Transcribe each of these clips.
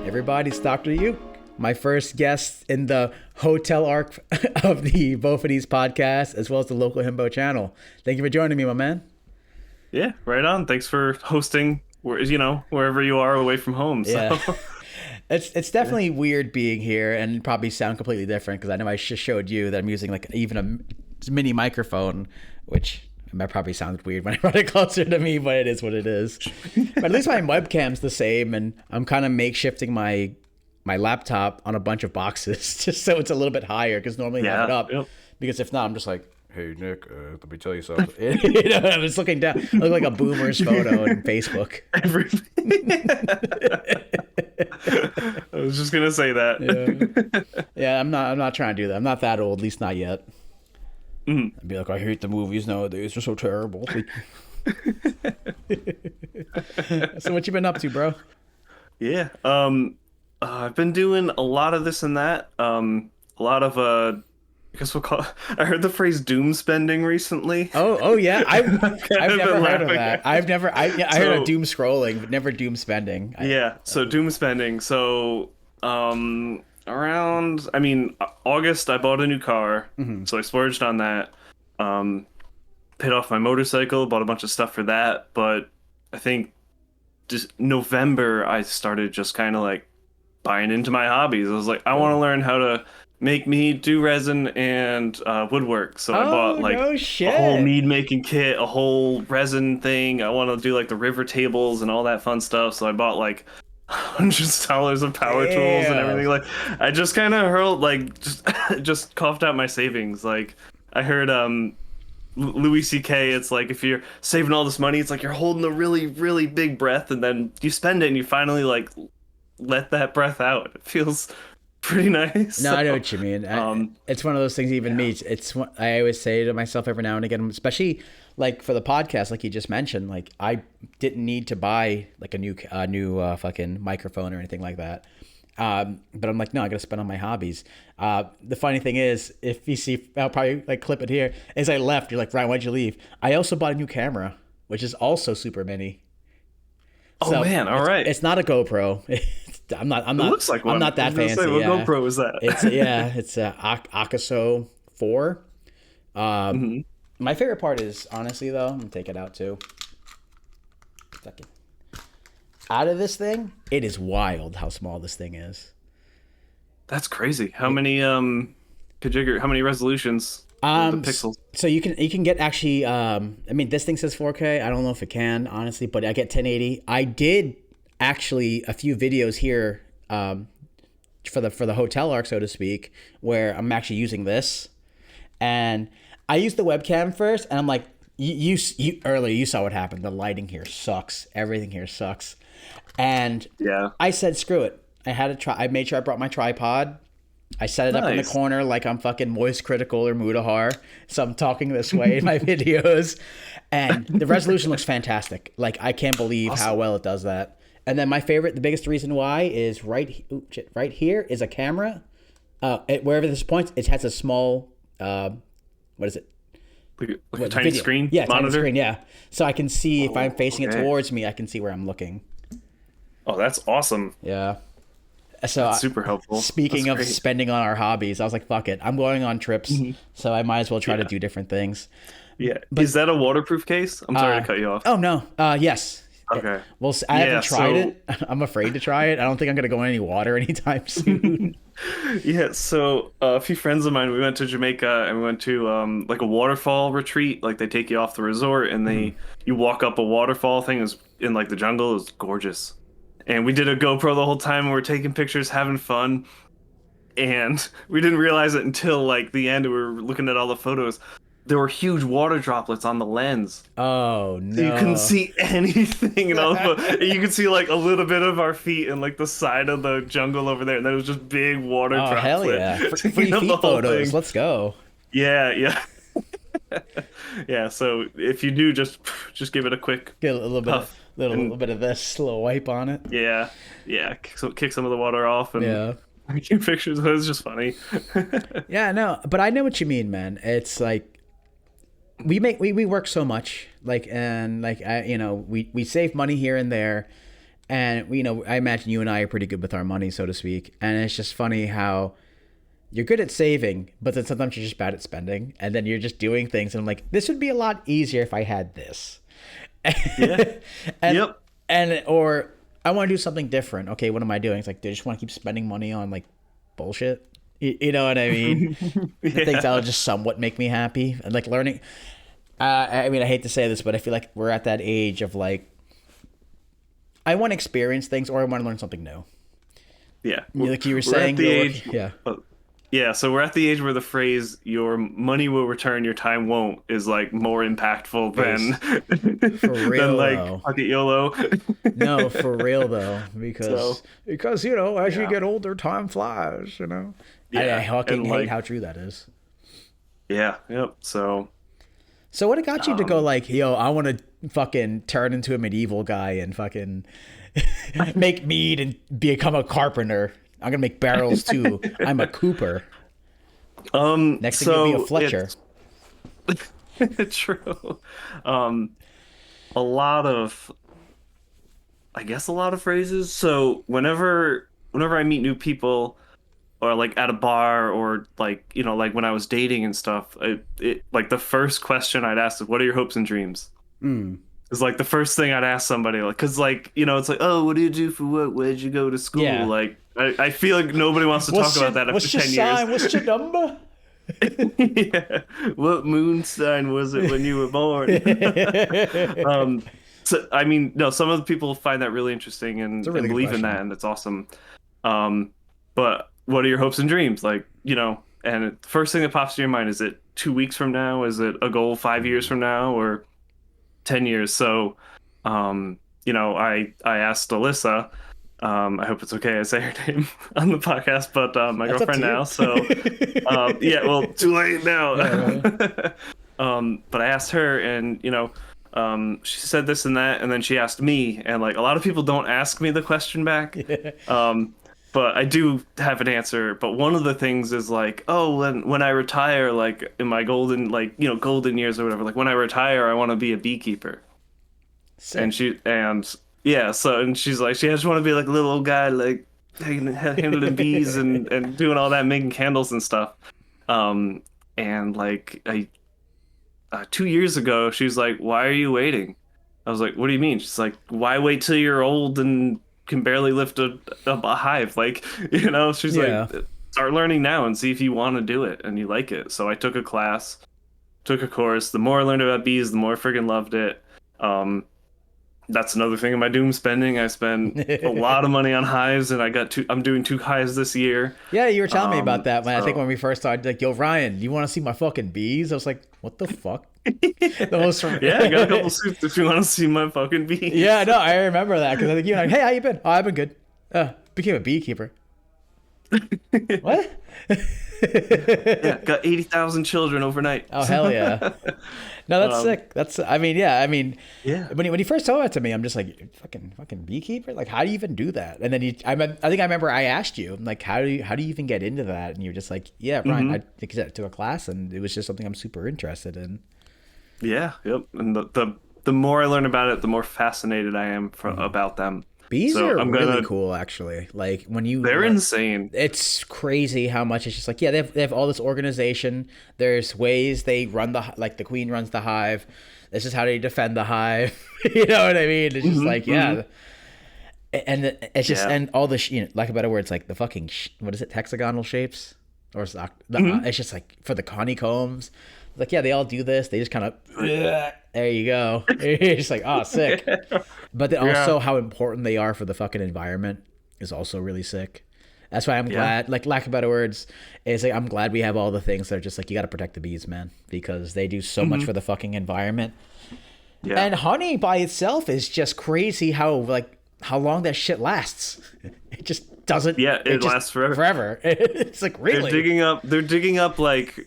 Everybody, it's Dr. Yook, my first guest in the hotel arc of the Bophades podcast, as well as the local himbo channel. Thank you for joining me, my man. Yeah, right on. Thanks for hosting, wherever you are away from home. So. Yeah. It's definitely weird being here and probably sound completely different because I know I just showed you that I'm using like even a mini microphone, which might probably sound weird when I brought it closer to me, but it is what it is. But at least my webcam's the same, and I'm kind of makeshifting my laptop on a bunch of boxes just so it's a little bit higher because normally I have it up. Yep. Because if not, I'm just like, hey, Nick, let me tell you something. I'm just looking down. I look like a boomer's photo on Facebook. I was just gonna say that. Yeah, I'm not trying to do that. I'm not that old, at least not yet. I'd be like, I hate the movies nowadays. They're so terrible. So what you been up to, bro? Yeah. I've been doing a lot of this and that. A lot of I guess we'll call. I heard the phrase "doom spending" recently. Oh yeah. I've never heard of that. I heard of doom scrolling, but never doom spending. So doom spending. So around August, I bought a new car, so I splurged on that. Paid off my motorcycle, bought a bunch of stuff for that. But I think just November, I started just kind of like buying into my hobbies. I was like, I want to learn how to make mead, do resin, and woodwork. So I bought like a whole mead making kit, a whole resin thing. I want to do like the river tables and all that fun stuff. So I bought like hundreds of dollars of power tools and everything. Like I just kind of hurled like just coughed out my savings. Like I heard Louis C.K. It's like if you're saving all this money, it's like you're holding a really, really big breath and then you spend it and you finally like let that breath out. It feels pretty nice. No, I know what you mean. It's one of those things. Even me, it's what I always say to myself every now and again, especially like for the podcast, like you just mentioned. Like I didn't need to buy like a new fucking microphone or anything like that. But I'm like, no, I gotta spend on my hobbies. The funny thing is, if you see, I'll probably like clip it here. As I left, you're like, Ryan, why'd you leave? I also bought a new camera, which is also super mini. Oh so man, all right. It's not a GoPro. I'm not. It looks like one. I'm not that fancy. Say, what GoPro is that? It's a Akaso 4. My favorite part is honestly though, I'm gonna take it out too. Second. Out of this thing, it is wild how small this thing is. That's crazy. How many how many resolutions? The pixels. So you can get actually. This thing says 4K. I don't know if it can honestly, but I get 1080. I did actually a few videos here for the hotel arc, so to speak, where I'm actually using this, and I used the webcam first, and I'm like, you earlier you saw what happened. The lighting here sucks. Everything here sucks, and I said screw it. I made sure I brought my tripod. I set it up in the corner like I'm fucking Moist Critical or Mudahar. So I'm talking this way in my videos. And the resolution looks fantastic. Like, I can't believe how well it does that. And then the biggest reason why is right here is a camera. Wherever this points, it has a small, what is it? Like a tiny screen? Yeah, monitor? Tiny screen, yeah. So I can see if I'm facing it towards me, I can see where I'm looking. Oh, that's awesome. Yeah. So that's super helpful. Speaking of spending on our hobbies, I was like, fuck it. I'm going on trips, so I might as well try to do different things. Yeah. But, is that a waterproof case? I'm sorry to cut you off. Oh, no. Yes. Okay. Well, I haven't tried it. I'm afraid to try it. I don't think I'm going to go in any water anytime soon. Yeah. So a few friends of mine, we went to Jamaica and we went to like a waterfall retreat. Like they take you off the resort and you walk up a waterfall thing. Is in like the jungle. It was gorgeous. And we did a GoPro the whole time and we're taking pictures, having fun. And we didn't realize it until like the end. We were looking at all the photos. There were huge water droplets on the lens. Oh, no. So you couldn't see anything. And you could see like a little bit of our feet and like the side of the jungle over there. And then it was just big water droplets. Oh, hell yeah. Free feet photos. Let's go. Yeah. Yeah, so if you do, just give it a quick get a little bit puff. Little bit of this, a little wipe on it. Yeah. Kick some of the water off and take pictures. It was just funny. Yeah, no, but I know what you mean, man. It's like we work so much, like, and like we save money here and there, And I imagine you and I are pretty good with our money, so to speak. And it's just funny how you're good at saving, but then sometimes you're just bad at spending, and then you're just doing things. And I'm like, this would be a lot easier if I had this. Yeah. and, or I want to do something different. Okay, what am I doing? It's like, do I just want to keep spending money on like bullshit? You know what I mean? The things that'll just somewhat make me happy, and like learning. I mean, I hate to say this, but I feel like we're at that age of like, I want to experience things, or I want to learn something new. Yeah, like you were saying, the age, yeah. Yeah, so we're at the age where the phrase "your money will return, your time won't" is like more impactful than for real, than like though. fuck it YOLO. No, for real though, because as you get older, time flies. Yeah, I fucking hate like, how true that is. Yeah, yep. So what got you to go like, yo, I want to fucking turn into a medieval guy and fucking make mead and become a carpenter? I'm gonna make barrels too. I'm a cooper. Next thing you'll be a Fletcher. True. A lot of phrases. So whenever I meet new people, or like at a bar, or like like when I was dating and stuff, it like the first question I'd ask is, "What are your hopes and dreams?" It's like the first thing I'd ask somebody, like, because like it's like, "Oh, what do you do for work? Where'd you go to school?" Yeah. Like I feel like nobody wants to talk about that after 10 years. Sign? What's your number? Yeah. What moon sign was it when you were born? So I mean, no, some of the people find that really interesting and believe in that, and it's awesome. But what are your hopes and dreams? Like, and the first thing that pops to your mind, is it 2 weeks from now? Is it a goal 5 years from now, or 10 years? So, I asked Alyssa, I hope it's okay I say her name on the podcast, but my That's girlfriend now. So, yeah, well, too late now. Yeah, but I asked her, and she said this and that, and then she asked me, and like a lot of people don't ask me the question back. But I do have an answer. But one of the things is like, oh, when I retire, like in my golden years or whatever, like when I retire, I want to be a beekeeper. Sick. And yeah, so, and she's like, she just want to be like a little old guy, like handling bees and doing all that, making candles and stuff. And like 2 years ago, she was like, "Why are you waiting?" I was like, "What do you mean?" She's like, "Why wait till you're old and can barely lift a hive?" Like, she's like, "Start learning now and see if you want to do it and you like it." So I took a class, took a course. The more I learned about bees, the more I friggin' loved it. That's another thing in my doom spending. I spend a lot of money on hives, and I'm doing 2 hives this year. Yeah, you were telling me about that, man. I think when we first started, like, yo, Ryan, you want to see my fucking bees? I was like, what the fuck? Yeah, I got a couple suits if you want to see my fucking bees. Yeah, no, I remember that, because I think you were like, hey, how you been? Oh, I've been good. Became a beekeeper. What? Yeah, got 80,000 children overnight. Oh, hell yeah. No, that's sick. Yeah. When you first told that to me, I'm just like, fucking beekeeper? Like, how do you even do that? And then I think I remember I asked you, like, how do you even get into that? And you're just like, yeah, Brian, I took a class, and it was just something I'm super interested in. Yeah, yep. And the more I learn about it, the more fascinated I am about them. Bees are really cool, actually. Like, they're insane. It's crazy how much it's just like, yeah, they have all this organization. There's ways they run the queen runs the hive. This is how they defend the hive. You know what I mean? It's just like, yeah. And it's just, and all the, like a better word, it's like the fucking, what is it, hexagonal shapes? Or it's just like for the honeycombs. Like, yeah, they all do this. They just kind of, there you go. It's just like, oh, sick. But then also how important they are for the fucking environment is also really sick. That's why I'm glad, like, lack of better words, is like, I'm glad we have all the things that are just like, you got to protect the bees, man, because they do so much for the fucking environment. Yeah. And honey by itself is just crazy how long that shit lasts. It just doesn't. Yeah, it lasts forever. Forever. It's like, really. They're digging up like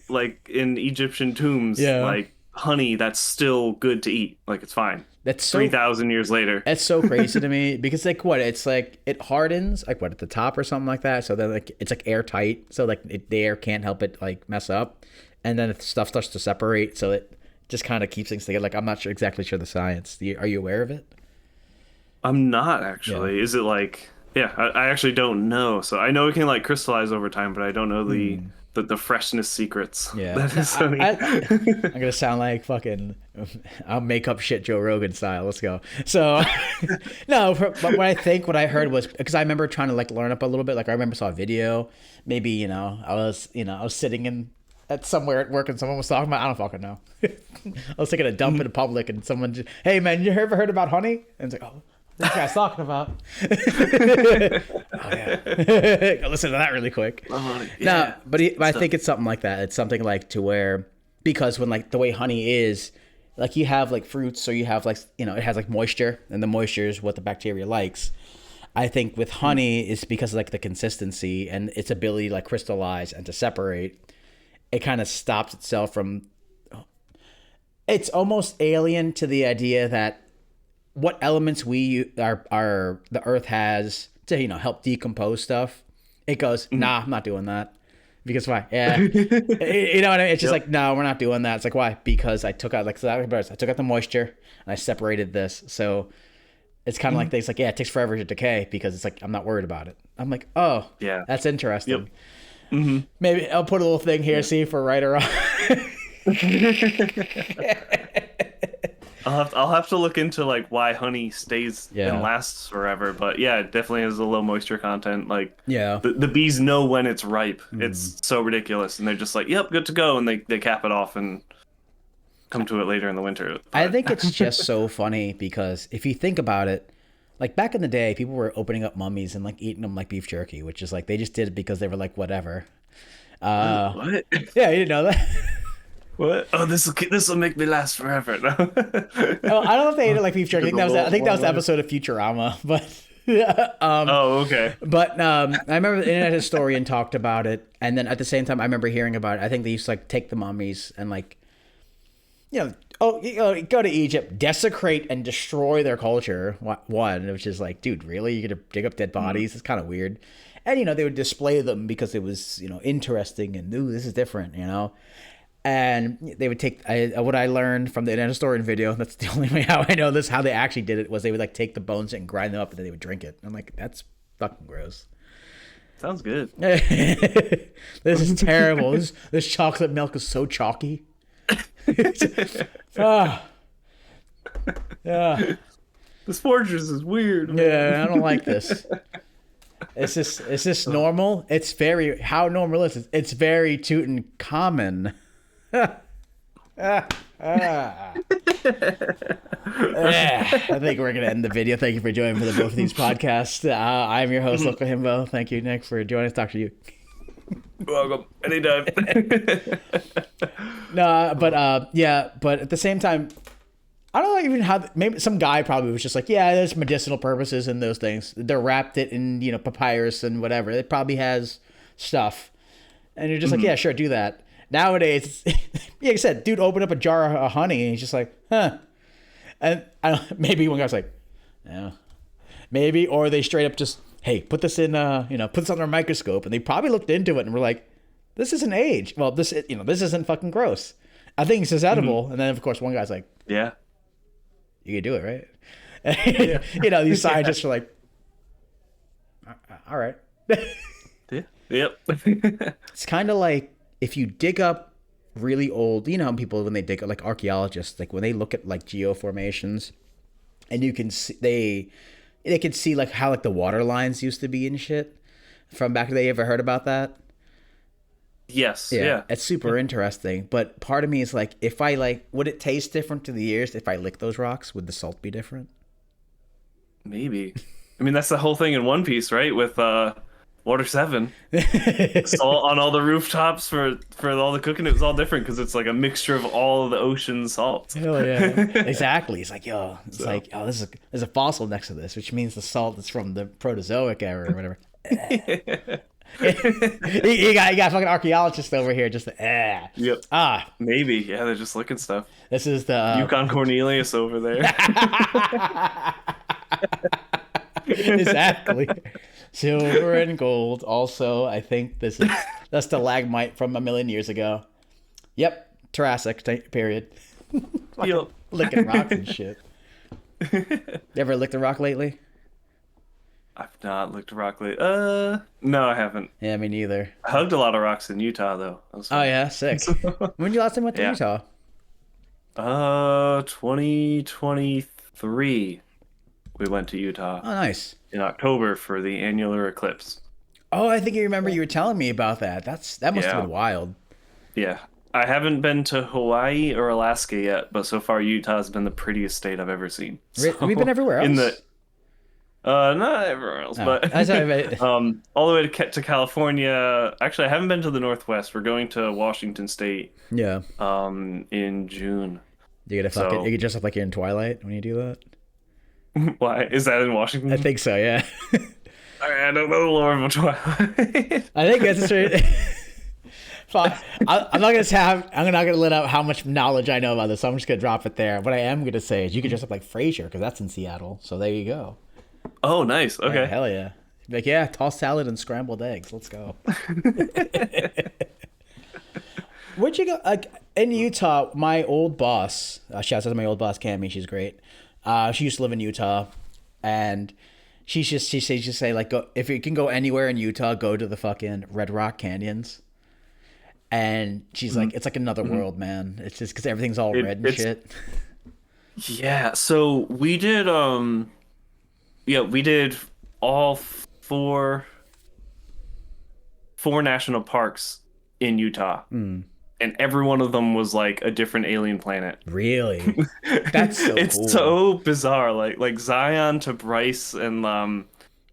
in Egyptian tombs, like honey that's still good to eat. Like, it's fine. That's 3,000 years later. That's so crazy to me, because like what? It's like it hardens like what, at the top or something like that. So then like it's like airtight. So like the air can't help it like mess up, and then stuff starts to separate. So it just kind of keeps things together. Like, I'm not exactly sure the science. Are you aware of it? I'm not actually. Is it like? Yeah, I actually don't know. So I know it can like crystallize over time, but I don't know the freshness secrets. Yeah. That No, is funny. I'm gonna sound like fucking. I'll make up shit Joe Rogan style. Let's go. So, no, but what I heard was because I remember trying to like learn up a little bit. Like I remember saw a video. Maybe I was sitting in at somewhere at work and someone was talking about. I don't fucking know. I was taking a dump in public and someone just, hey man, you ever heard about honey? And it's like, oh. This guy's talking about. Oh yeah, go listen to that really quick. Yeah. No, but I think it's something like that. It's something like to where because when like the way honey is, like you have like fruits, so you have like it has like moisture, and the moisture is what the bacteria likes. I think with honey is because of like the consistency and its ability to like crystallize and to separate. It kind of stops itself from. It's almost alien to the idea that. What elements the earth has to help decompose stuff, it goes nah, I'm not doing that because why? Yeah, you know what I mean. It's just like no, we're not doing that. It's like why? Because I took out I took out the moisture and I separated this. So it's kind of like this. Like yeah, it takes forever to decay because it's like I'm not worried about it. I'm like oh yeah, that's interesting. Yep. Maybe I'll put a little thing here, see if we're right or wrong. I'll have to look into like why honey stays and lasts forever, but yeah, it definitely has a low moisture content. Like the bees know when it's ripe. It's so ridiculous, and they're just like, "Yep, good to go," and they cap it off and come to it later in the winter. But... I think it's just so funny because if you think about it, like back in the day, people were opening up mummies and like eating them like beef jerky, which is like they just did it because they were like whatever. What? Yeah, you didn't know that. What? Oh, this will make me last forever. No. Oh, I don't know if they ate it like beef jerky. I think that was the episode of Futurama, but. Oh, okay. But I remember the internet historian talked about it, and then at the same time, I remember hearing about it. I think they used to like take the mummies and like, go to Egypt, desecrate and destroy their culture. One, which is like, dude, really? You're gonna dig up dead bodies? It's kind of weird. And they would display them because it was interesting and ooh, this is different, And they would take what I learned from the internet historian video. That's the only way how I know this. How they actually did it was they would like take the bones and grind them up, and then they would drink it. I'm like, that's fucking gross. Sounds good. This is terrible. This chocolate milk is so chalky. Yeah. This Fortress is weird. Man. Yeah, I don't like this. Is this normal? It's very how normal is it? It's very Tutankhamun. I think we're gonna end the video. Thank you for joining for the Bophades podcast. I'm your host, Local Himbo. Thank you, Nick, for joining us. Talk to you. Welcome anytime. No, but at the same time, I don't know even how. Maybe some guy probably was just like, yeah, there's medicinal purposes in those things. They're wrapped it in papyrus and whatever. It probably has stuff, and you're just like, yeah, sure, do that. Nowadays, like I said, dude opened up a jar of honey and he's just like, huh. And maybe one guy's like, yeah, maybe, or they straight up just, hey, put this in, put this under a microscope, and they probably looked into it and were like, this isn't age. Well, this isn't fucking gross. I think it's edible. And then of course one guy's like, yeah, you can do it, right? And, these scientists are like, all right. Yeah. Yep. It's kind of like if you dig up really old, how people when they dig up, like archaeologists, like when they look at like geoformations, and you can see they can see like how like the water lines used to be and shit from back in the day. You ever heard about that? Yes. Yeah. It's super interesting. But part of me is like, if I would it taste different to the ears if I lick those rocks? Would the salt be different? Maybe. I mean, that's the whole thing in One Piece, right? With Water 7. Salt on all the rooftops for all the cooking. It was all different because it's like a mixture of all of the ocean salts. Hell yeah. Exactly. It's like, there's a fossil next to this, which means the salt is from the Proterozoic era or whatever. you got fucking archaeologists over here just Yep. Maybe. Yeah, they're just looking stuff. This is the Yukon Cornelius over there. Exactly. Silver and gold. Also, I think that's the stalagmite from a million years ago. Yep. Jurassic period. Yep. Licking rocks and shit. You ever licked a rock lately? I've not looked at rock lately. No, I haven't. Yeah, me neither. I hugged a lot of rocks in Utah though. That was Oh fun. yeah, sick. When did you last time went to Yeah. Utah? 2023. We went to Utah Oh, nice. in October for the annular eclipse. Oh, I think you remember you were telling me about that. That must have Yeah. been wild. Yeah. I haven't been to Hawaii or Alaska yet, but so far Utah's been the prettiest state I've ever seen. Have you been So everywhere in else? the not everywhere else, No, but all the way to California. Actually, I haven't been to the Northwest. We're going to Washington State yeah. in June. You gotta fuck it. So You get dressed up like you're in Twilight when you do that. why is that in I Washington? think so. Yeah. I don't know the lore of Twilight. I think that's straight. I'm not gonna say I'm not gonna let out how much knowledge I know about this. So I'm just gonna drop it there. What I am gonna say is you could dress up like Frasier because that's in Seattle. So there you go. Oh, nice. Yeah, Okay. hell yeah. Like yeah, tossed salad and scrambled eggs. Let's go. Where'd you go? Like in Utah, my old boss. Shouts out to my old boss, Cammy. She's great. She used to live in Utah, and she just say like, go if you can go anywhere in Utah, go to the fucking Red Rock Canyons. And she's like, it's like another world, man. It's just because everything's all red and It's shit. yeah. So we did we did all four national parks in Utah. And every one of them was like a different alien planet. Really? That's so It's cool. so bizarre. Like Zion to Bryce and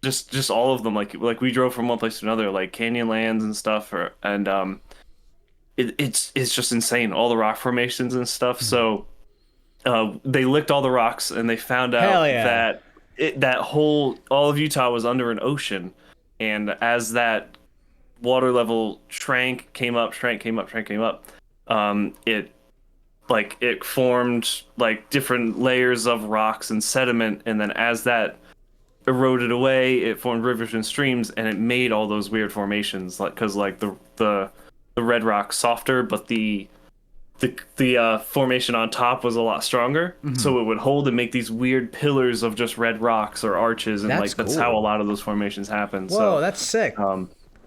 just all of them. Like we drove from one place to another, like Canyonlands and stuff, it's just insane. All the rock formations and stuff. So they licked all the rocks and they found out Hell yeah. that all of Utah was under an ocean, and as that water level came up, it formed like different layers of rocks and sediment, and then as that eroded away, it formed rivers and streams, and it made all those weird formations. Like because like the red rock's softer, but the formation on top was a lot stronger, so it would hold and make these weird pillars of just red rocks or arches, and That's that's cool. how a lot of those formations happen. Whoa, So that's sick.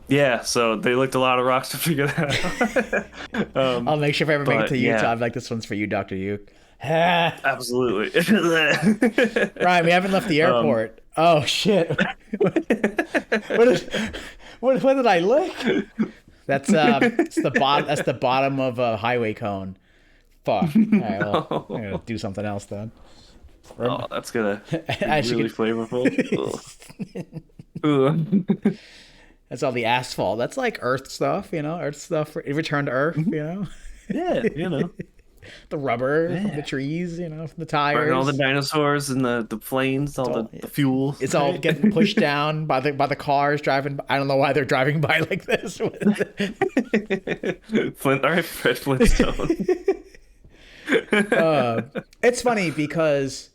yeah, so they licked a lot of rocks to figure that out. I'll make sure if I ever make it but, to Utah, yeah. I'm like, this one's for you, Dr. Yook. Absolutely. Ryan, we haven't left the airport. Oh shit! what did I lick? That's it's the bottom. That's the bottom of a highway cone. Fuck. All right, well, I'm gonna do something else then. Oh, that's gonna be As you really flavorful. Ugh. That's all the asphalt. That's like Earth stuff, you know. Earth stuff. Return to Earth, you know. Yeah, The rubber from the trees, you know, from the tires. burn all the dinosaurs and the planes, all the fuel. It's all getting pushed down by the cars driving. I don't know why they're driving by like this. All right, Fred Flintstone. It's funny because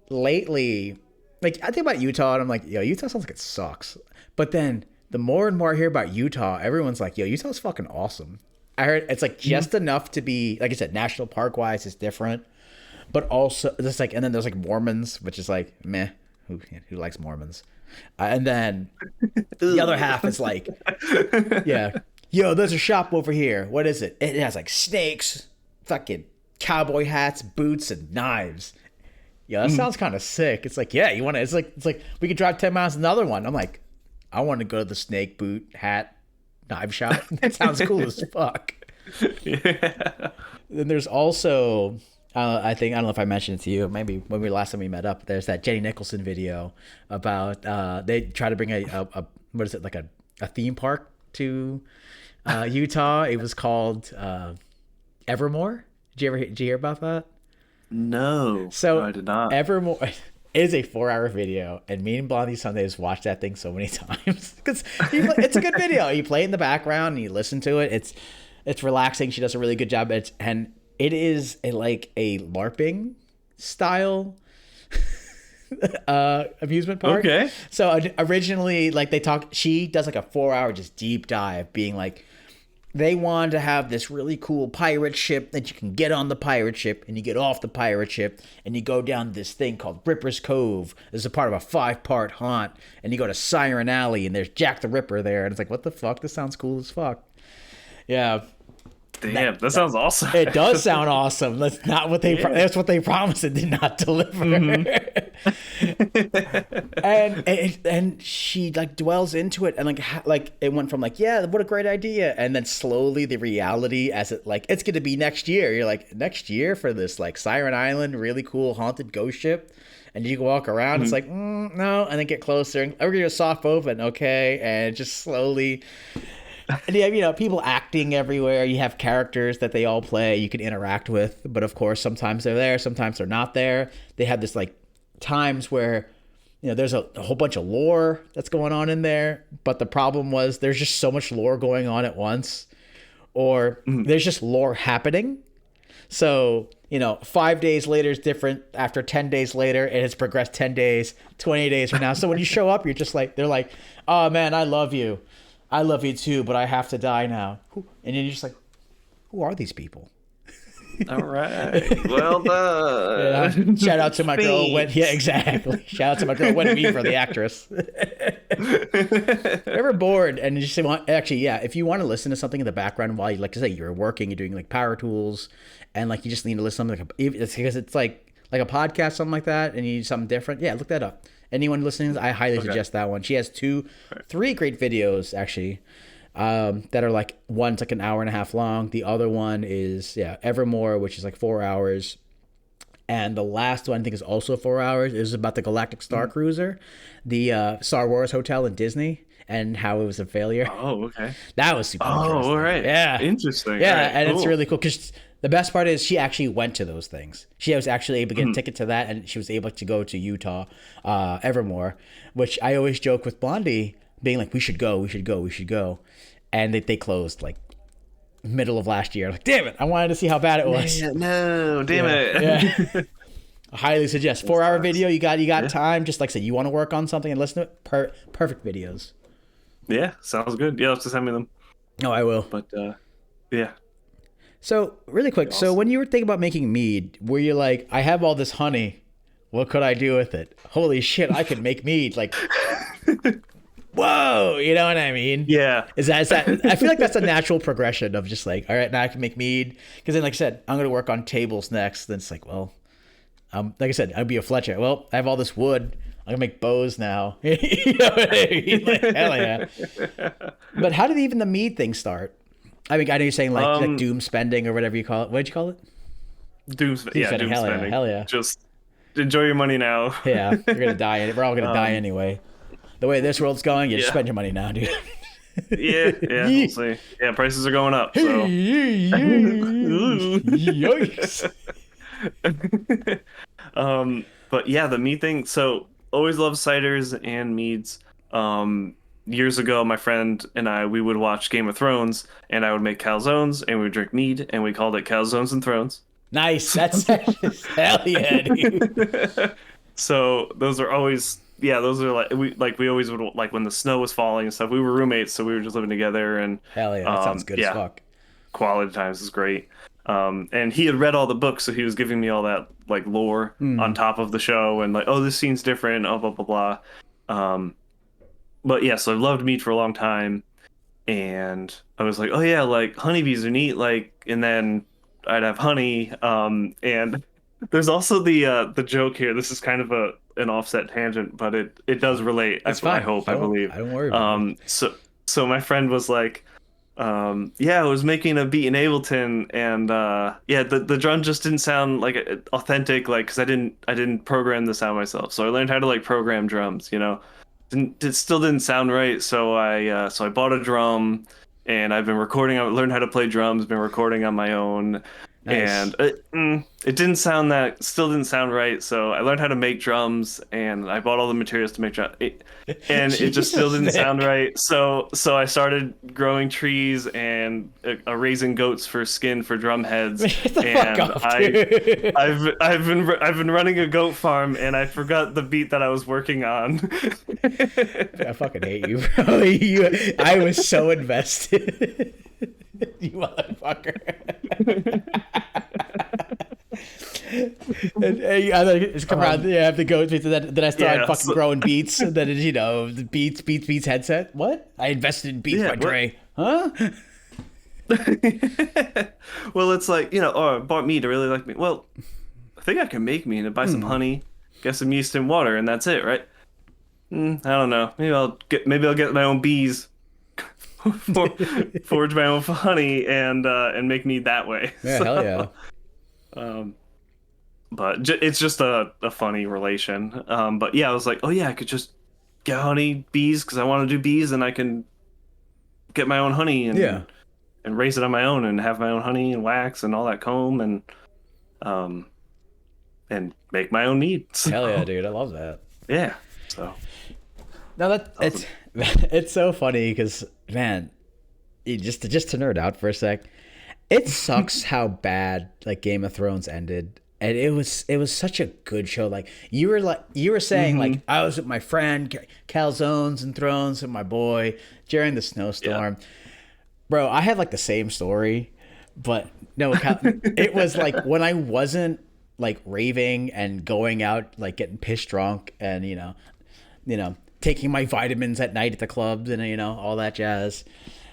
lately, like I think about Utah and I'm like, yo, Utah sounds like it sucks. But then the more and more I hear about Utah, everyone's like, yo, Utah's fucking awesome. I heard it's like just enough to be, like I said, national park wise is different, but also it's like, and then there's like Mormons, which is like meh, who likes Mormons, and then the other half is like, yeah, yo, there's a shop over here. What is it? It has like snakes, fucking cowboy hats, boots, and knives. Yeah, that sounds kind of sick. It's like, yeah, you want to? It's like we could drive 10 miles to another one. I'm like, I want to go to the snake, boot, hat, knife shop. That sounds cool as fuck. Yeah. Then there's also, I don't know if I mentioned it to you, maybe when last time we met up, there's that Jenny Nicholson video about, they try to bring a what is it, like a theme park to Utah. It was called Evermore. Did you hear about that? No, So I did not. Evermore is a 4-hour video, and me and Blondie Sundays watched that thing so many times because it's a good video. You play it in the background and you listen to it. It's relaxing. She does a really good job. It is like a LARPing style amusement park. Okay. So originally, like she does like a 4-hour just deep dive, being like, they wanted to have this really cool pirate ship that you can get on the pirate ship, and you get off the pirate ship and you go down this thing called Ripper's Cove. This is a part of a 5-part haunt, and you go to Siren Alley and there's Jack the Ripper there, and it's like, what the fuck? This sounds cool as fuck. Yeah. Damn, that sounds awesome. It does sound awesome. That's not what they. That's what they promised and did not deliver. and she like dwells into it, and like it went from like, yeah, what a great idea, and then slowly the reality as it like it's gonna be next year. You're like, next year for this like Siren Island, really cool haunted ghost ship. And you can walk around, it's like, no, and then get closer, and we're gonna do a soft open, okay, and just slowly. And you have, people acting everywhere. You have characters that they all play, you can interact with. But of course, sometimes they're there, sometimes they're not there. They have this like times where, there's a whole bunch of lore that's going on in there. But the problem was there's just so much lore going on at once. Or there's just lore happening. So, 5 days later is different. After 10 days later, it has progressed 10 days, 20 days from now. So when you show up, you're just like, they're like, oh man, I love you. I love you too, but I have to die now. And then you're just like, who are these people? All right. Well done. Yeah. Shout out to my girl. Yeah, exactly. Shout out to my girl, Wendy for the actress. Ever bored and you just want, actually, yeah, if you want to listen to something in the background while you, like to say you're working, you're doing like power tools, and like you just need to listen to something, it's because it's like a podcast, something like that, and you need something different. Yeah, look that up. Anyone listening, I highly suggest that one. She has 3 great videos, actually, that are like, one's like an hour and a half long. The other one is, Evermore, which is like 4 hours. And the last one, I think, is also 4 hours. It was about the Galactic Star Cruiser, the Star Wars hotel in Disney, and how it was a failure. Oh, okay. That was super interesting. Oh, all right. Yeah. Interesting. Yeah, right, and cool. It's really cool because the best part is she actually went to those things. She was actually able to get a ticket to that, and she was able to go to Utah, Evermore, which I always joke with Blondie, being like, we should go. And they closed like middle of last year. Like, damn it, I wanted to see how bad it was. No, damn it. Yeah. I highly suggest 4-hour video. You got time. Just like I said, you want to work on something and listen to it. Perfect videos. Yeah, sounds good. Yeah, just send me them. Oh, I will. But yeah. So really quick, Awesome. So when you were thinking about making mead, were you like, I have all this honey, what could I do with it? Holy shit, I could make mead. Like, whoa, you know what I mean? Yeah. Is that? I feel like that's a natural progression of just like, all right, now I can make mead. Because then, like I said, I'm going to work on tables next. Then it's like, well, like I said, I'd be a Fletcher. Well, I have all this wood. I'm going to make bows now. You know what I mean? Like, hell yeah. But how did even the mead thing start? I mean, I know you're saying like doom spending or whatever you call it. What did you call it? Doom spending. Hell yeah. Just enjoy your money now. Yeah, you're going to die. We're all going to die anyway. The way this world's going, you just spend your money now, dude. Yeah, we'll see. Yeah, prices are going up. So. Yikes. But yeah, the mead thing. So always love ciders and meads. Years ago, my friend and we would watch Game of Thrones, and I would make calzones, and we would drink mead, and we called it Calzones and Thrones. Nice. That's hell yeah, dude. So those are always, those are we always would, like when the snow was falling and stuff. We were roommates, so we were just living together, and hell yeah, that sounds good as fuck. Quality times is great. And he had read all the books, so he was giving me all that like lore on top of the show, and like, oh, this scene's different, oh, blah blah blah. But yeah, so I've loved meat for a long time, and I was like, oh yeah, like honeybees are neat, like, and then I'd have honey. And there's also the joke here. This is kind of an offset tangent, but it does relate. It's fine. I believe. I don't worry about it. So my friend was like, I was making a beat in Ableton, and the drum just didn't sound like authentic, like, because I didn't program the sound myself. So I learned how to like program drums, It still didn't sound right, so I bought a drum, and I've been recording. I learned how to play drums, been recording on my own, and it still didn't sound right. So I learned how to make drums, and I bought all the materials to make drums, and it just still didn't sound right. So I started growing trees and raising goats for skin for drum heads. And I've been running a goat farm, and I forgot the beat that I was working on. I fucking hate you, bro. I was so invested. You motherfucker. And I just come around. You have to go to that. Then I started fucking growing Beats. And then the Beats headset. What? I invested in Beats by Dre. Huh? Well, it's like, I bought meat. I really like meat. Well, I think I can make meat and buy some honey, get some yeast and water, and that's it, right? I don't know. Maybe I'll get my own bees, forge my own honey, and make meat that way. Yeah, So, hell yeah. But it's just a funny relation. But yeah, I was like, oh yeah, I could just get honey bees because I want to do bees, and I can get my own honey and raise it on my own and have my own honey and wax and all that comb and make my own meat. So, hell yeah, dude! I love that. Yeah. So. No, it's so funny because, man, just to nerd out for a sec, it sucks how bad like Game of Thrones ended, and it was such a good show. Like you were saying, like I was with my friend Calzones and Thrones and my boy during the snowstorm. Yeah. Bro, I had like the same story, but no, it was like when I wasn't like raving and going out like getting pissed drunk and you know. Taking my vitamins at night at the clubs and all that jazz.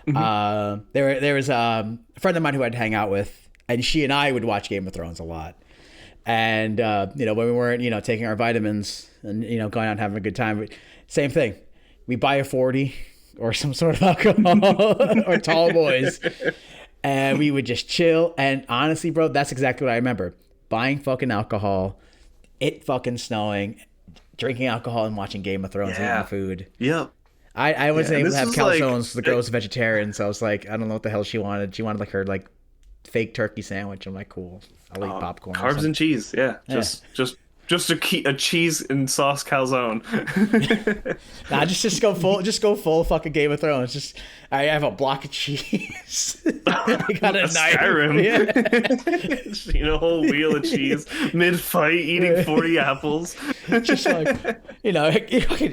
There was a friend of mine who I'd hang out with, and she and I would watch Game of Thrones a lot. And when we weren't taking our vitamins and going out and having a good time, same thing. We buy a 40 or some sort of alcohol or tall boys, and we would just chill. And honestly, bro, that's exactly what I remember: buying fucking alcohol, it fucking snowing, drinking alcohol and watching Game of Thrones and eating food. Yep. I wasn't able to have calzones. The girl was a vegetarian, so I was like, I don't know what the hell she wanted. She wanted like her like fake turkey sandwich. I'm like, cool. I'll eat popcorn. Carbs and cheese. Yeah. Just a cheese and sauce calzone. Nah, just go full fucking Game of Thrones. Just I have a block of cheese. I got a knife. Skyrim. Yeah. A whole wheel of cheese mid-fight, eating 40 apples. Just like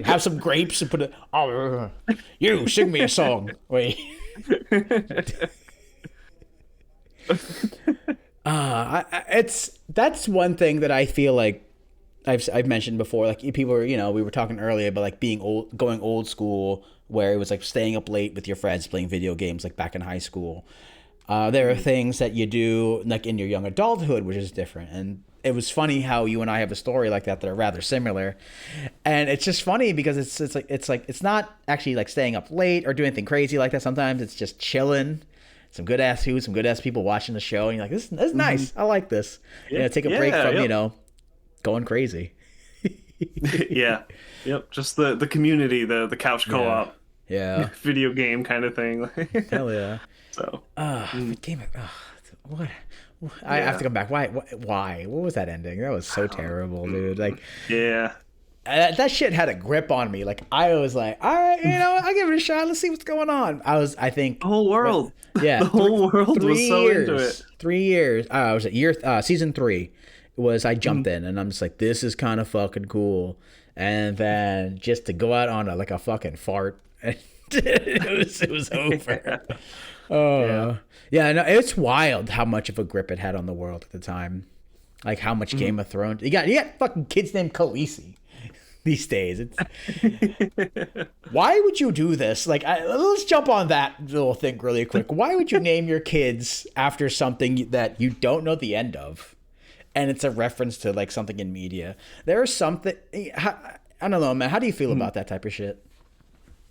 have some grapes and put it. Oh, you sing me a song. Wait. That's one thing that I feel like I've mentioned before. Like people were, we were talking earlier about like going old school, where it was like staying up late with your friends playing video games, like back in high school. There are things that you do like in your young adulthood, which is different. And it was funny how you and I have a story like that are rather similar. And it's just funny because it's not actually like staying up late or doing anything crazy like that. Sometimes it's just chilling. Some good ass food, some good ass people watching the show, and you're like, this is nice. I like this. Take a break from going crazy. Yeah. Yep. Just the community, the couch co-op. Yeah. Video game kind of thing. Hell yeah. So. Game of what? I have to come back. Why? What was that ending? That was so terrible, dude. Like. Yeah. That shit had a grip on me. Like I was like, all right, I'll give it a shot. Let's see what's going on. I think the whole world. Yeah, the whole world was so into it. 3 years. I was at season 3. I jumped in, and I'm just like, this is kind of fucking cool. And then just to go out on a fucking fart, it was over. Yeah. No, it's wild how much of a grip it had on the world at the time. Like how much Game of Thrones. You got fucking kids named Khaleesi. These days, why would you do this? Like, let's jump on that little thing really quick. Why would you name your kids after something that you don't know the end of, and it's a reference to like something in media? There's something. I don't know, man. How do you feel about that type of shit?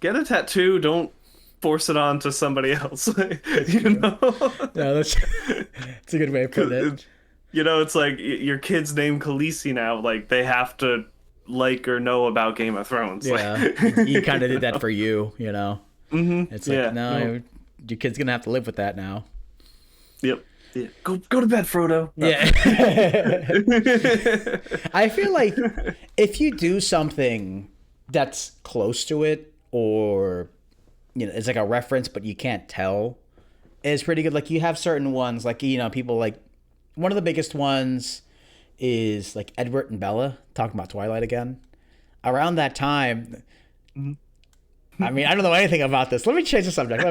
Get a tattoo. Don't force it on to somebody else. No, that's a good way of putting it. It's like your kid's named Khaleesi now. Like they have to like or know about Game of Thrones. Yeah, you kind of did that for you, It's like, no, your kid's gonna have to live with that now. Yep. Yeah. Go to bed, Frodo. No. Yeah. I feel like if you do something that's close to it, or it's like a reference, but you can't tell, it's pretty good. Like you have certain ones, like people like one of the biggest ones is like Edward and Bella talking about Twilight again. Around that time, I mean, I don't know anything about this. Let me change the subject.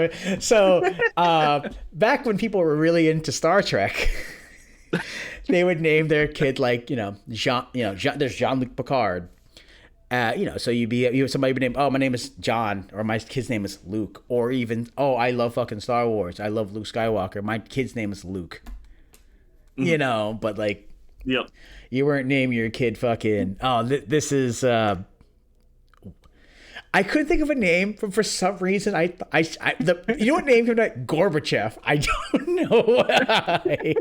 Back when people were really into Star Trek, they would name their kid like, Jean. There's Jean-Luc Picard. So somebody would name, oh, my name is John, or my kid's name is Luke, or even, oh, I love fucking Star Wars. I love Luke Skywalker. My kid's name is Luke. But like, Yep. you weren't naming your kid fucking, oh, this is, I couldn't think of a name for some reason. You know what name him that? Gorbachev. I don't know why.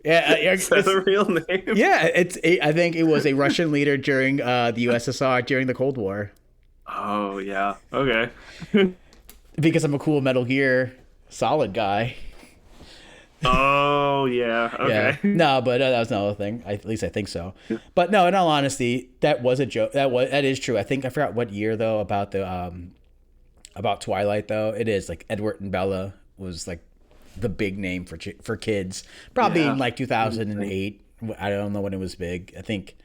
Yeah, Is that a real name? Yeah, I think it was a Russian leader during the USSR during the Cold War. Oh yeah. Okay. Because I'm a cool Metal Gear Solid guy. Oh yeah. Okay. Yeah. No, but that was another thing. At least I think so. But no, in all honesty, that was a joke. That is true. I forgot what year though about the about Twilight though. It is like Edward and Bella was like the big name for kids. Probably in like 2008. I don't know when it was big. I think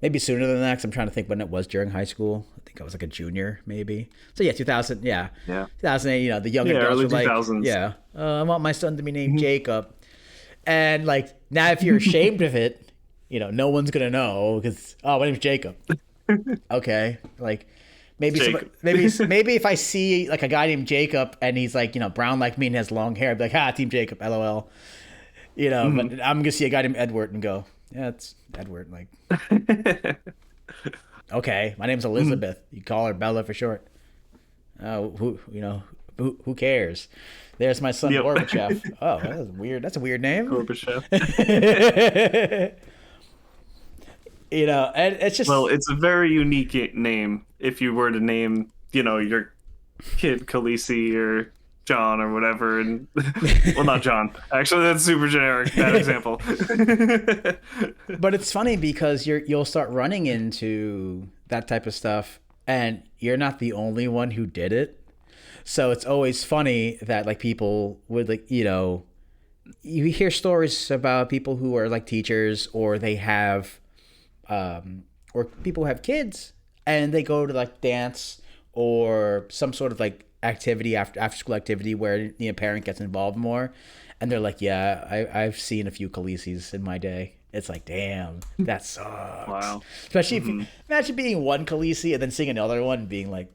maybe sooner than that. 'Cause I'm trying to think when it was during high school. I think I was like a junior, maybe. So yeah, 2000. Yeah. 2008. The young adults early were like, 2000s. yeah, I want my son to be named Jacob. And like now, if you're ashamed of it, no one's gonna know because my name's Jacob. Okay, like. Maybe if I see like a guy named Jacob and he's like brown like me and has long hair, I'd be like, Team Jacob, LOL. But I'm gonna see a guy named Edward and go, yeah, it's Edward. Like, okay, my name's Elizabeth. You call her Bella for short. Oh, who cares? There's my son Gorbachev. Oh, that's weird. That's a weird name. Gorbachev. And it's just... Well, it's a very unique name if you were to name, your kid Khaleesi or John or whatever. And well, not John. Actually, that's super generic, that example. But it's funny because you'll start running into that type of stuff and you're not the only one who did it. So it's always funny that like people would like, you hear stories about people who are like teachers or they have... or people have kids and they go to like dance or some sort of like activity after school activity where the parent gets involved more, and they're like, yeah, I've seen a few Khaleesi's in my day. It's like, damn, that sucks. Wow. Especially if you imagine being one Khaleesi and then seeing another one and being like,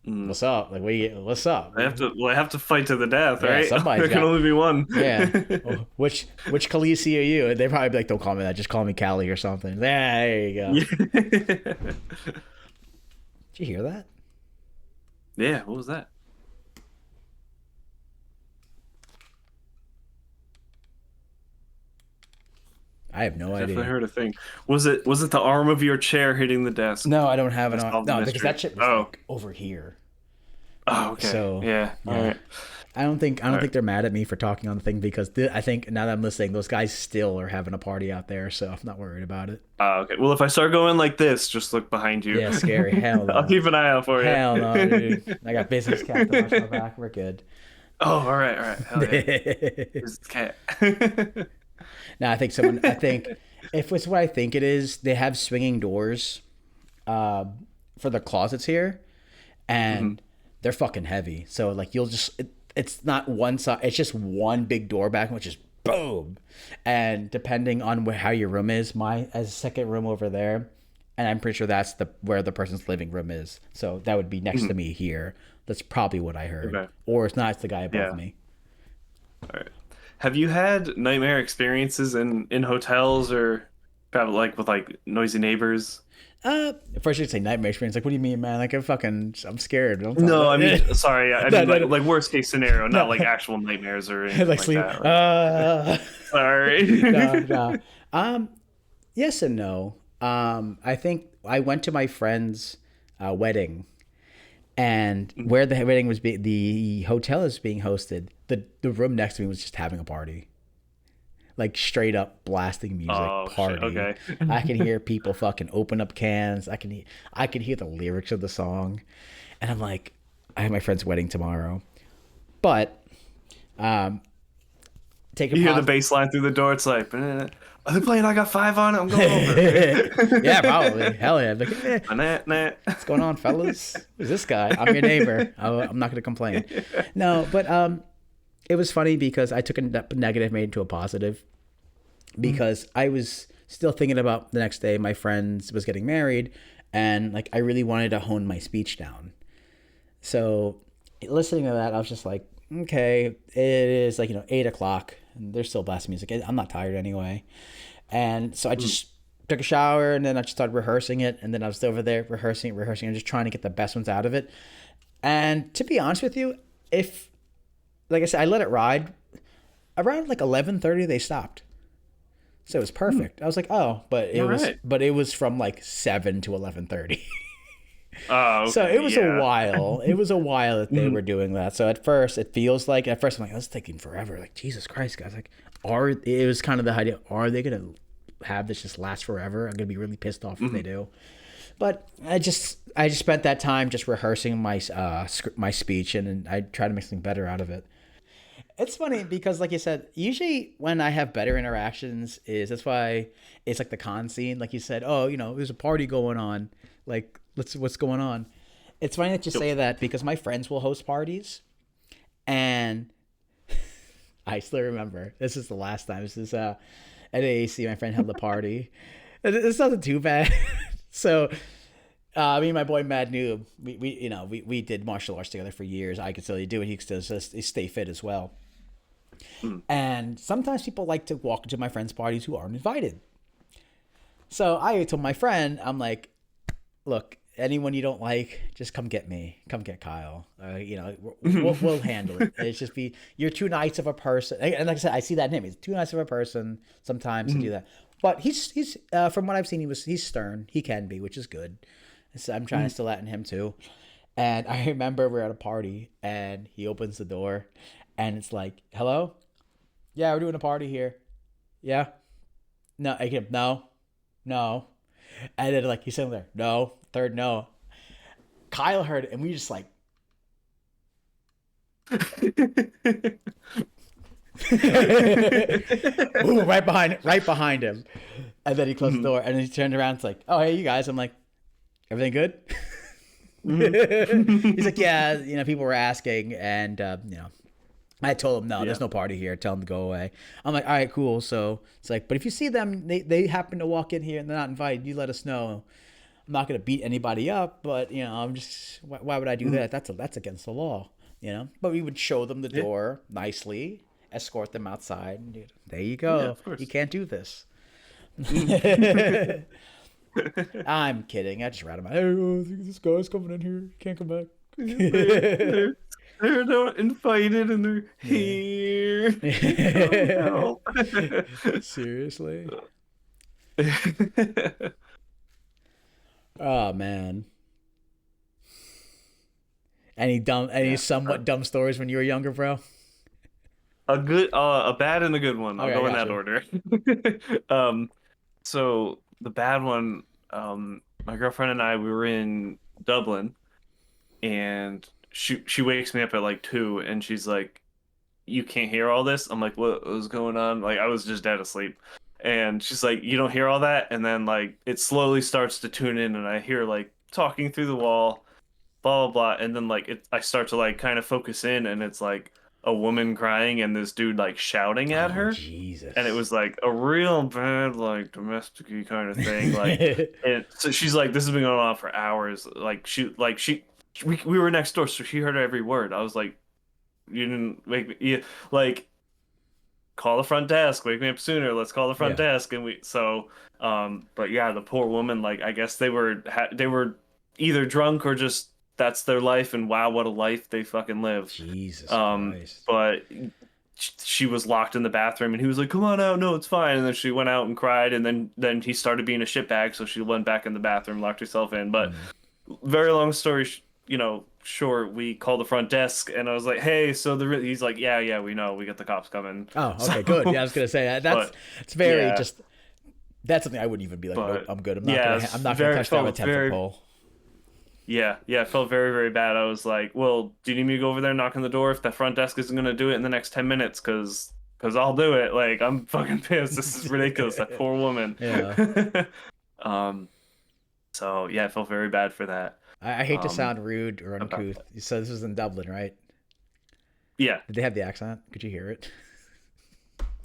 what's up? Like, what's up? I have to fight to the death, right? There can only be one. Yeah. Well, which Khaleesi are you? And they probably be like, don't call me that. Just call me Callie or something. Yeah, there you go. Did you hear that? Yeah. What was that? I have no idea. Definitely heard a thing. Was it the arm of your chair hitting the desk? No, I don't have an arm. No, because that shit was like over here. Oh, okay. So yeah. All right. I don't think they're mad at me for talking on the thing because I think now that I'm listening, those guys still are having a party out there, so I'm not worried about it. Okay. Well, if I start going like this, just look behind you. Yeah, scary. Hell no. I'll keep an eye out for you. Hell no, dude. I got business cat to watch my back. We're good. Oh, all right. Hell yeah. Business cat. No, I think if it's what I think it is, they have swinging doors for the closets here, and they're fucking heavy. So like it's not one side, it's just one big door back, which is boom. And depending on how your room is, mine has a second room over there, and I'm pretty sure that's where the person's living room is. So that would be next to me here. That's probably what I heard. Okay. Or it's not, it's the guy above me. All right. Have you had nightmare experiences in hotels or travel like with like noisy neighbors? First you'd say nightmare experience. Like, what do you mean, man? Like, I'm scared. No, I mean, sorry. I mean, like worst case scenario, not like actual nightmares or anything like sleep. That. Right? Sorry. No. Yes and no. I think I went to my friend's wedding, and where the wedding was, the hotel is being hosted. The room next to me was just having a party. Like straight up blasting music, party. Okay. I can hear people fucking open up cans. I can hear the lyrics of the song, and I'm like, I have my friend's wedding tomorrow, but you hear the bass line through the door. It's like, Are they playing I Got Five on it? I'm going over. Yeah, probably. Hell yeah. Like, Nah, nah. what's going on, fellas? Who's this guy? I'm your neighbor. I'm not gonna complain. No, but it was funny because I took a negative, made it into a positive, because I was still thinking about the next day. My friend was getting married, and like I really wanted to hone my speech down. So listening to that, I was just like, okay, it is like 8 o'clock, and there's still blasting music. I'm not tired anyway, and so I just took a shower, and then I just started rehearsing it, and then I was over there rehearsing, and just trying to get the best ones out of it. And to be honest with you, if like I said, I let it ride. Around like 11:30, they stopped. So it was perfect. I was like, oh, but it was from like 7 to 11:30. Oh, okay, So it was yeah. a while. It was a while that they were doing that. So at first, it feels like I'm like, oh, it's taking forever. Like, Jesus Christ, guys. Like, it was kind of the idea, are they gonna have this just last forever? I'm gonna be really pissed off if they do. But I just spent that time just rehearsing my speech, and I tried to make something better out of it. It's funny because, like you said, usually when I have better interactions, that's why it's like the con scene. Like you said, oh, there's a party going on. Like, what's going on? It's funny that you say that because my friends will host parties, and I still remember this is the last time. This is at AAC. My friend held a party. It's nothing too bad. So me and my boy Mad Noob, we did martial arts together for years. I could still do it. He could still stay fit as well. And sometimes people like to walk into my friends' parties who aren't invited. So I told my friend, I'm like, look, anyone you don't like, just come get me. Come get Kyle. We'll handle it. It's just you're too nice of a person. And like I said, I see that in him. He's too nice of a person sometimes to do that. But he's from what I've seen, he's stern. He can be, which is good. So I'm trying to instill that in him too. And I remember we're at a party, and he opens the door, and it's like, hello? Yeah, we're doing a party here. Yeah? No, no. And then like he's sitting there, no, third no. Kyle heard it, and we just like ooh, right behind him. And then he closed the door, and then he turned around, it's like, oh, hey, you guys. I'm like, everything good? He's like, yeah, people were asking, and I told him, no, there's no party here. Tell them to go away. I'm like, all right, cool. So it's like, but if you see them, they happen to walk in here and they're not invited, you let us know. I'm not going to beat anybody up, but I'm just, why would I do that? That's against the law, But we would show them the door nicely, escort them outside. And there you go. Yeah, of course. You can't do this. I'm kidding. I just rat him out. Hey, this guy's coming in here. Can't come back. They're not invited and they're here. Oh, no. Seriously? Oh man. Any somewhat dumb stories when you were younger, bro? A bad and a good one. I'll Okay, go in that order. So the bad one, my girlfriend and I, we were in Dublin, and she wakes me up at like 2, and she's like, "You can't hear all this?" I'm like, "What was going on?" Like I was just dead asleep, and she's like, "You don't hear all that?" And then like it slowly starts to tune in, and I hear like talking through the wall, blah blah blah, and then like I start to like kind of focus in, and it's like a woman crying and this dude like shouting at her. Jesus. And it was like a real bad like domestic kind of thing, like and so she's like, this has been going on for hours, we were next door, so she heard every word. I was like, you didn't wake me, like call the front desk, wake me up sooner, let's call the front desk. And but yeah, the poor woman, like I guess they were either drunk or just that's their life, and wow, what a life they fucking live. Jesus Christ. But she was locked in the bathroom, and he was like, come on out, no, it's fine. And then she went out and cried, and then he started being a shitbag, so she went back in the bathroom, locked herself in. But very long story short, we called the front desk, and I was like, hey, so he's like, yeah, we know, we got the cops coming. Oh, okay, good. Yeah, I was gonna say it's very just, that's something I wouldn't even be like, nope, I'm good. I'm not gonna touch that with 10-foot pole. Yeah, it felt very, very bad. I was like, well, do you need me to go over there and knock on the door if the front desk isn't going to do it in the next 10 minutes? Because because I'll do it. Like, I'm fucking pissed. This is ridiculous. That poor woman. Yeah. Um, so yeah, I felt very bad for that. I hate to Um, sound rude or about uncouth. that. So this was in Dublin, right? Yeah. Did they have the accent? Could you hear it?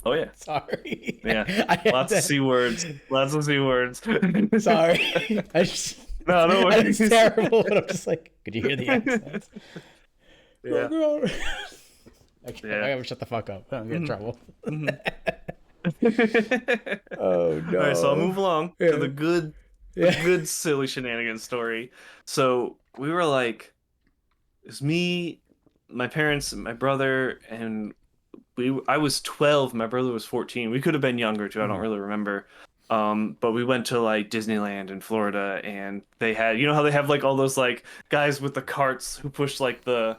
Oh yeah. Sorry. Yeah. I had Lots of to- C words. Lots of C words. Sorry. I just No, no it's worries. terrible, but I'm just like, could you hear the accents? Yeah. Okay, Yeah. I gotta shut the fuck up. I don't get in trouble. Mhm. Oh no. All right, so I'll move along Yeah. to the good, Yeah. good silly shenanigans story. So we were like, it's me, my parents, my brother, and I was 12, my brother was 14. We could have been younger too, I don't really remember. But we went to like Disneyland in Florida, and they had, you know how they have like all those like guys with the carts who push like the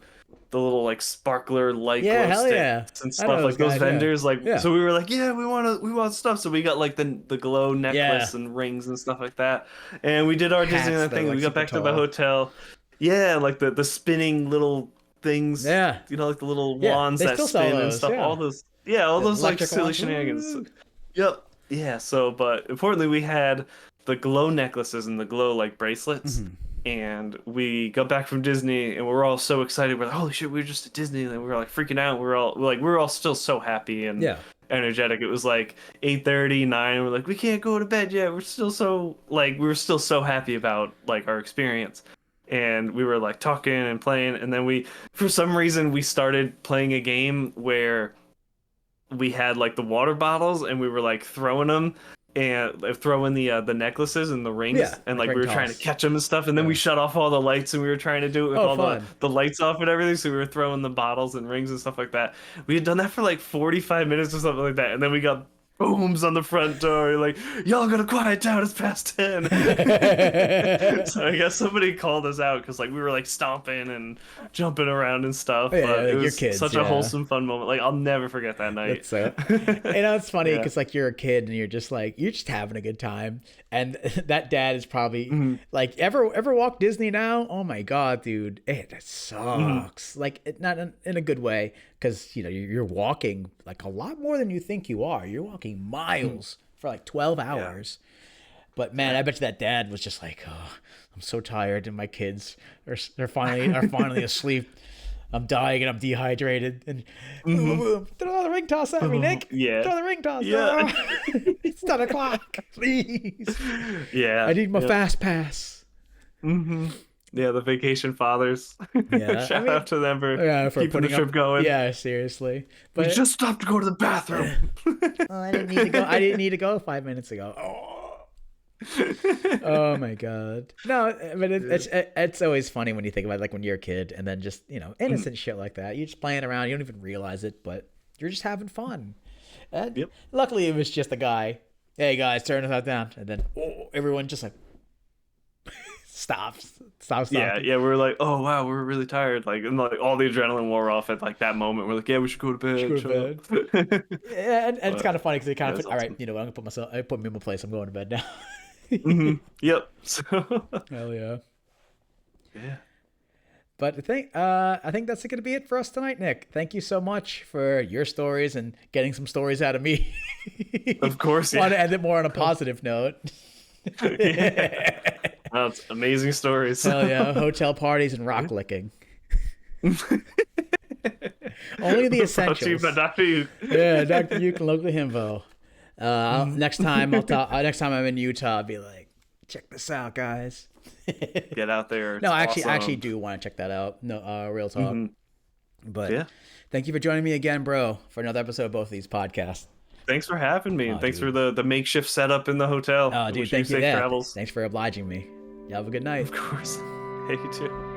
little like sparkler light Yeah, glow hell yeah. sticks and I know stuff, like those guys, yeah. vendors, like, Yeah. so we were like, yeah, we want stuff, so we got like the glow necklace Yeah. and rings and stuff like that, and we did our Hats Disneyland that are, thing. like, We got super back to the tall. hotel, yeah, like the spinning little things, Yeah. you know, like the little Yeah, wands they that still sell spin and those, stuff, yeah. all those, yeah, all The those like electric silly ones. shenanigans. Woo. Yep. Yeah. So, but importantly, we had the glow necklaces and the glow like bracelets, and we got back from Disney, and we were all so excited. We're like, "Holy shit, we were just at Disney!" And we were like freaking out. We were all still so happy and Yeah. energetic. It was like 8:30, 9. We're like, we can't go to bed yet. We're still so like we were still so happy about like our experience. And we were like talking and playing, and then we, for some reason, we started playing a game where we had like the water bottles and we were like throwing them and throwing the necklaces and the rings, Yeah, and like like we ring were trying to toss. catch them and stuff, and then we shut off all the lights and we were trying to do it with Oh, all fun. the lights off and everything, so we were throwing the bottles and rings and stuff like that. We had done that for like 45 minutes or something like that, and then we got booms on the front door like, y'all gotta quiet down, it's past 10. So I guess somebody called us out because like we were like stomping and jumping around and stuff, Yeah, but like it your was kids, such yeah. a wholesome fun moment. Like, I'll never forget that night. That's so, it's funny Yeah. because like you're a kid and you're just like you're just having a good time, and that dad is probably like ever walk Disney now? Oh my god, dude, that sucks. Like not in a good way, because you know you're walking like a lot more than you think you are. You're walking miles for like 12 hours. But man, I bet you that dad was just like, oh, I'm so tired, and my kids are finally asleep. I'm dying and I'm dehydrated. And throw the ring toss at me, Nick. Yeah. Throw the ring toss. Yeah. Oh, it's 10 o'clock, please. Yeah. I need my fast pass. Yeah, the vacation fathers. Yeah, Shout out to them for for keeping the putting trip up. going. Yeah, seriously. We But just stopped to go to the bathroom. I didn't need to go. I didn't need to go 5 minutes ago. Oh my god. No, but it's always funny when you think about it, like when you're a kid and then just, you know, innocent shit like that. You're just playing around, you don't even realize it, but you're just having fun. And luckily it was just a guy. Hey guys, turn that down. And then everyone just like stops. Yeah, we were like, oh wow, we're really tired. Like, and like all the adrenaline wore off at like that moment. We're like, yeah, we should go to bed. Yeah, and it's kind of funny because they kind of that's all right, you know, I'm gonna put me in my place. I'm going to bed now. Yep. So, Hell yeah. yeah. But I think that's going to be it for us tonight, Nick. Thank you so much for your stories and getting some stories out of me. Of course. I want to end it more on a positive note. Yeah. That's amazing stories. Hell yeah. Hotel parties and rock licking. Only the essentials. Dr. Yook. Yeah, Dr. Yook and local himbo. Next time next time I'm in Utah, I'll be like, check this out, guys. Get out there. No, I It's actually awesome. do want to check that out. No, real talk. But Yeah. thank you for joining me again, bro, for another episode of both of these podcasts. Thanks for having me, and thanks dude. for the makeshift setup in the hotel. Oh, dude, Wish you thank you. safe Yeah, travels. thanks for obliging me. You have a good night. Of course. Hey, you too.